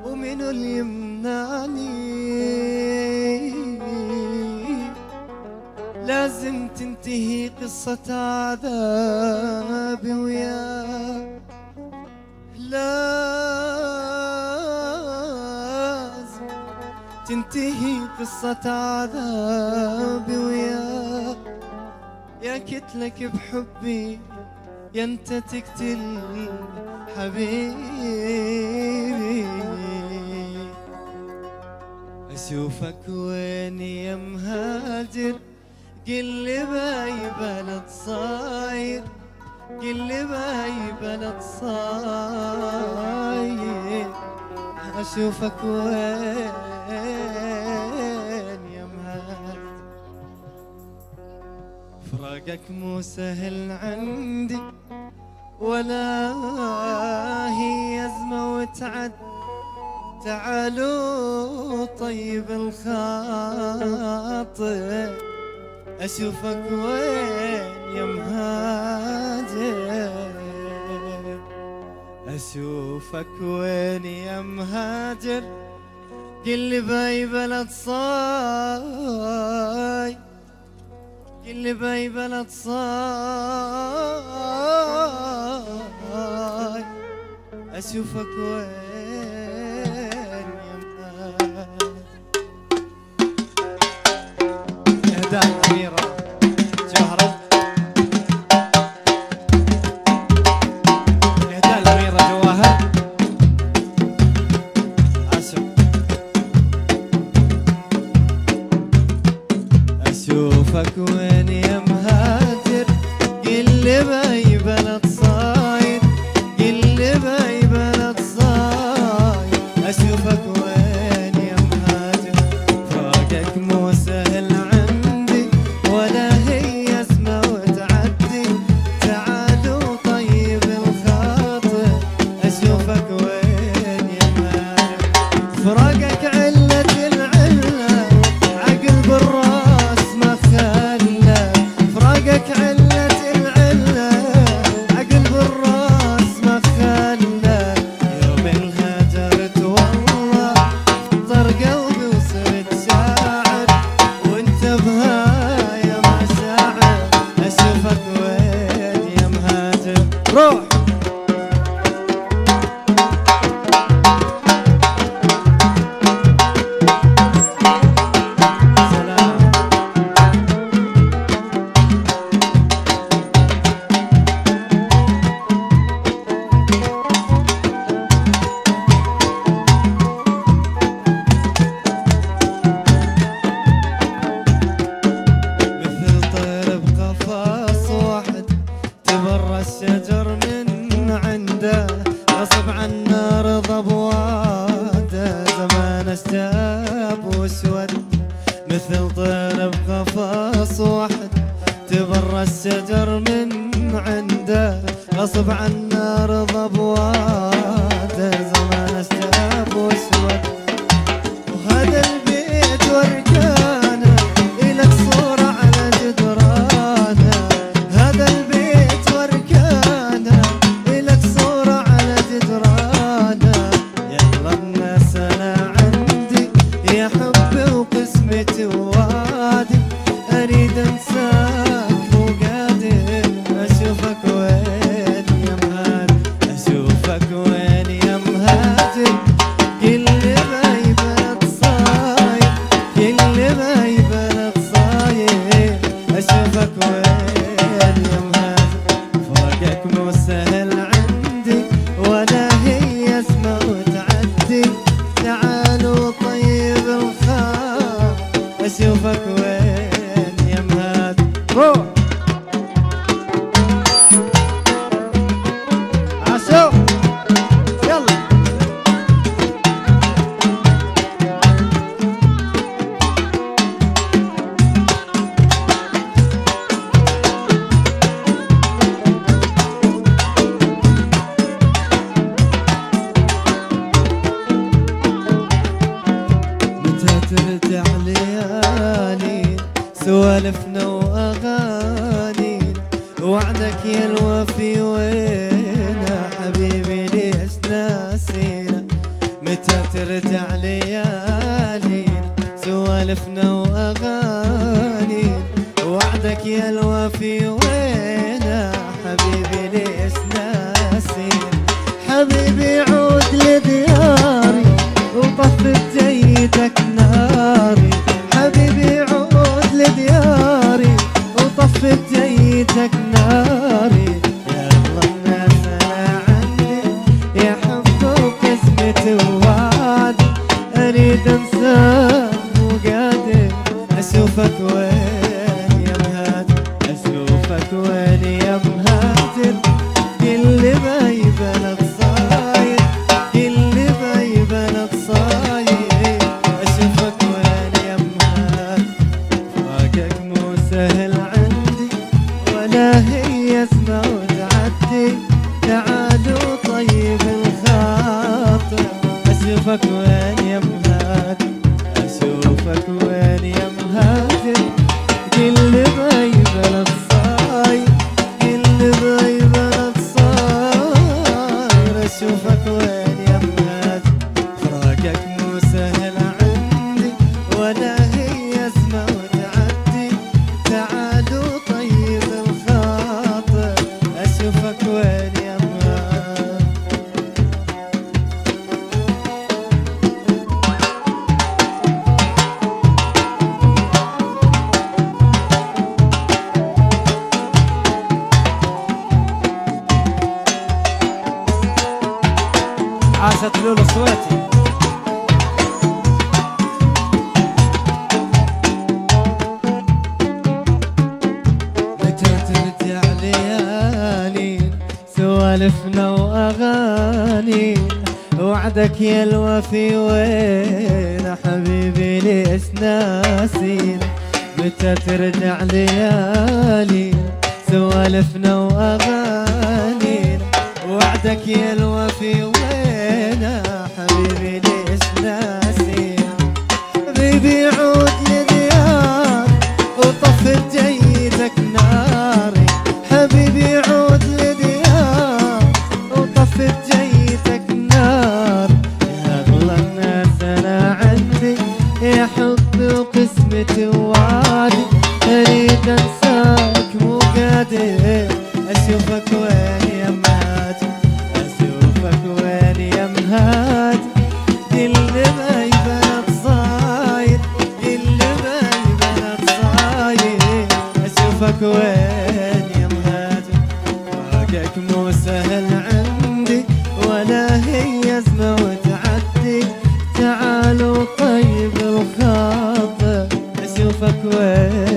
ومنو اللي يمنعني؟ لازم تنتهي قصة عذابي وياك، لازم تنتهي قصة عذابي وياك. يا كتلك بحبي يا انت تقتل حبيبي. اشوفك وين يا مهاجر، قل لي باي بلد صاير، قل لي باي بلد صاير. اشوفك وين يا مهاجر. فراقك مو سهل عندي ولا هي أزمة وتعد. تعالوا طيب الخاطر، أشوفك وين يا مهاجر. أشوفك وين يا مهاجر، قل لي باي بلد صاي، قل لي باي بلد صاي. أشوفك وين يا مهاجر. إهداء الأميرة جوهرة، إهداء الأميرة جواهر. أشوفك وين يا مهاجر، قل لي باي بلد صاير، قل لي باي بلد صاير. أشوفك وين يا مهاجر. فراقك مو سهل عندي ولا هي أزمة وتعدي. تعالوا طيب الخاطر، أشوفك وين يا مهاجر. فراقك علة العلة عقل بالراس ما خلى. فراقك علة العلة عقل بالراس ما خلى. يوم الهجرت والله طر قلبي وصرت شاعر، وانت بهاي مشاعر. اشوفك وين يا مهاجر. روح الشجر من عنده، غصب عنا رضى بواده. زمان اشتاب واسود مثل طير بقفص واحد. تبرى الشجر من عنده، غصب عنا رضى بواده. زمان اشتاب واسود. وهذا البيت وركانه إلك صورة على جدرانه. هذا البيت وركانه إلك صورة على جدرانه. يلا الناس أنا عندي يا حبي وقسمتي ووادي. أريد أنساك مو قادر. أشوفك وين يا مهاجر. أشوفك وين يا مهاجر. قل لي باي بلد صاير، قل لي باي بلد صاير. أشوفك وين يا مهاجر. فراقك مو سهل عندي ولا هي أزمة وتعدي. تعالوا طيب الخاطر. أشوفك وين يا مهاجر. روح عاشو يلا. متى ترجع ليالي سوالفنا واغاني. وعدك يا الوفي وينا حبيبي ليش ناسينا. متى ترجع ليالينا سوالفنا واغانينا، وعدك يا الوفي وينا حبيبي ليش ناسين. حبيبي عود لدياري وطفت جيتك ناري، حبيبي عود لدياري وطفت جيتك ناري. يا الله الناس انا عندي يا حب وقسمتي ووعدي، اريد انساك مو قادر اشوفك وين يا مهاجر، اشوفك وين يا مهاجر. كل ما يبان تصاير، كل ما يبان تصاير، اشوفك وين يا مهاجر. فراقك مو سهل عندي ولا هي اسمه وتعدي، تعالوا طيب الخاطر اشوفك وين يا مهاجر، اشوفك وين يا مهاجر. كل ما يبان تصاير، كل ما يبان تصاير، اشوفك وين يا مهاجر. فراقك مو سهل عندي ولا هي اسمه وتعدي، تعالوا طيب الخاطر اشوفك وين يا مهاجر. عاشت لولو صويتي. متى ترجع ليالينا سوالفنا واغانينا، وعدك يا الوفي وين حبيبي ليش ناسينا. متى ترجع ليالينا سوالفنا واغانينا، وعدك يا الوفي وين حبيبي ليش ناسينا. حبيبي عود لديار وطفت جيتك ناري، حبيبي عود لديار وطفت جيتك نار. يا اغلى الناس انا عندي يا حبي وقسمتي ووعدي، اريد انساك مو قادر اشوفك وين يا مهاجر، اشوفك وين يا مهاجر. كل ما يبان تصاير، كل ما يبان تصاير، اشوفك وين يا مهاجر. فراقك مو سهل عندي ولا هي ازمه وتعدي، تعالوا طيب الخاطر اشوفك وين